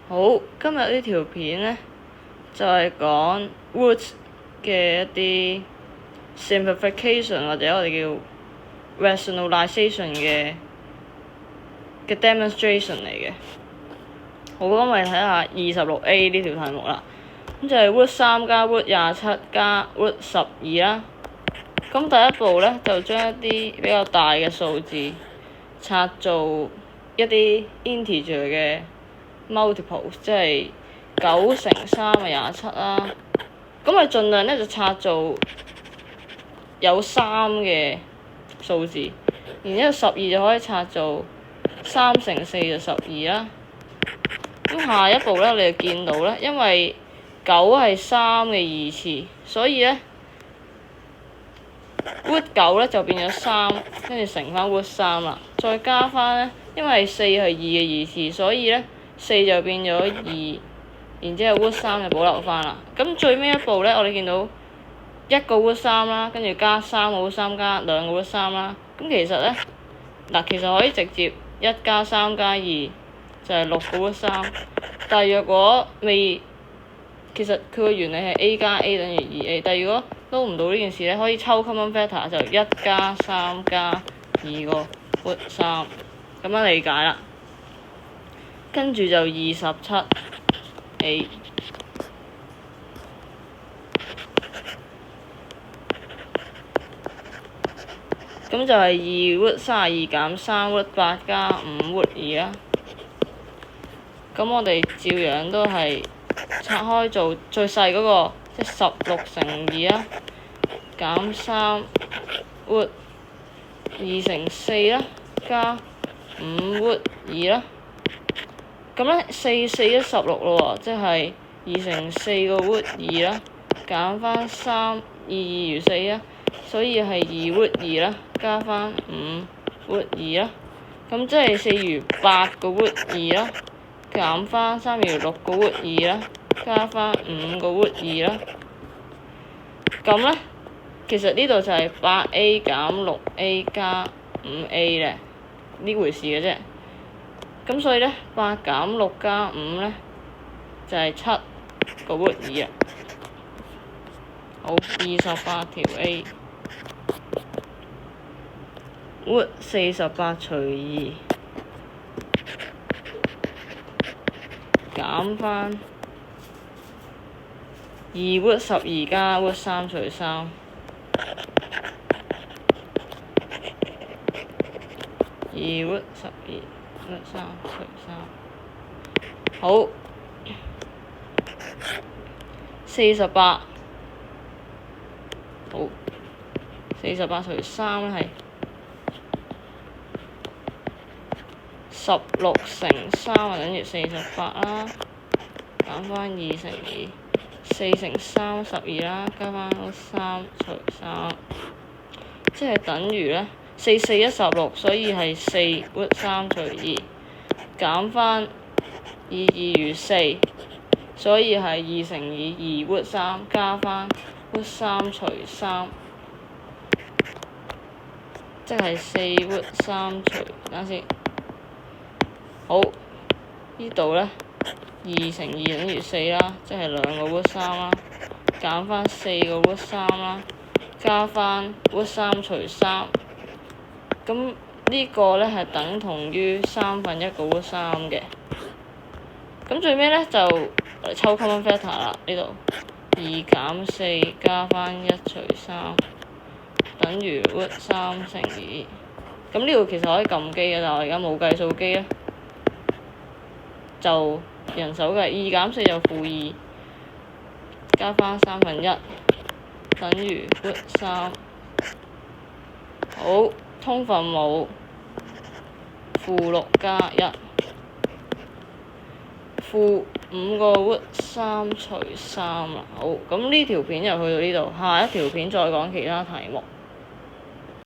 好，今日呢條片呢，就係講 Wood 嘅一啲 simplification 或者我哋叫 rationalization 嘅 demonstration 嚟嘅。好，咁我哋睇下26A 呢條題目啦。咁就係 Wood 3加 Wood 27加 Wood 12啦。咁第一步呢，就將一啲比較大嘅數字拆做一啲 integer 嘅 multiples， 即係9乘3係27啦。咁我哋盡量呢就拆做有3嘅數字，然之後12就可以拆做3乘4就12啦。咁下一步呢，你就見到呢，因為9係3嘅二次，所以呢 Wood 9呢就變咗3，跟住乘翻 Wood 3啦，再加翻呢，因為4係2嘅二次，所以呢4就變咗2，然之後 Wood 3就保留翻啦。咁最尾一步呢，我哋見到一個 Wood 3啦，跟住加3個 Wood 3加2個 Wood 3啦。咁其實呢，其實可以直接1加3加2就係6個 Wood 3，但係若果未，其實佢個原理係 A 加 A 等於2A， 但係如果撈唔到呢件事呢，可以抽 common factor 就1加3加2個 Wood 3，咁樣理解啦。跟住就27A， 咁就係2 Wood 32減3 Wood 8加5 Wood 2啦。咁我哋照樣都係拆開做最細嗰個，即係16乘2啦，減3 Wood 2乘4啦，加5 Wood 2啦。咁呢4 4 16咯喎，即係2乘4個 Wood 2啦，減翻3 2 2如4啦，所以係2 Wood 2啦，加翻5 Wood 2啦。咁即係4如8個 Wood 2啦，減翻3如6個 Wood 2啦，加翻5個 Wood 2啦。咁呢，其實呢度就係 8A 減 6A 加 5A 咧，呢回事嘅啫。咁所以呢，8減6加5呢，就係7個 Wood 2啊。好，28條 A Wood 48除2減翻2 Wood 12加 Wood 3除3，2 Wood 12Wood 3除3，好48，好48除3係16乘3等於48啦，減翻2乘2，4乘3 12啦，加翻3除3，即係等於呢4 4 16，所以係4 Wood 3除2，減翻2 2如4，所以係2乘2 2 Wood 3，加翻 Wood 3除3，即係4 Wood 3除，等下先。好，呢度呢2乘2等於4啦，即係2個 Wood 3啦，減翻4個 Wood 3啦，加翻 Wood 3除3，咁呢個呢係等同於1/3個 Wood 3嘅。咁最尾呢，就抽 common factor 啦，呢度2減4加翻1除3等於 Wood 3乘2。咁呢度其實可以撳機嘅，但係我而家冇計數機咧，就人手計，2減4就-2，加翻1/3等於 Wood 3。好，通分母-6加1，-5個 Wood 3除3啦。好，咁呢條片就去到呢度，下一條片再講其他題目。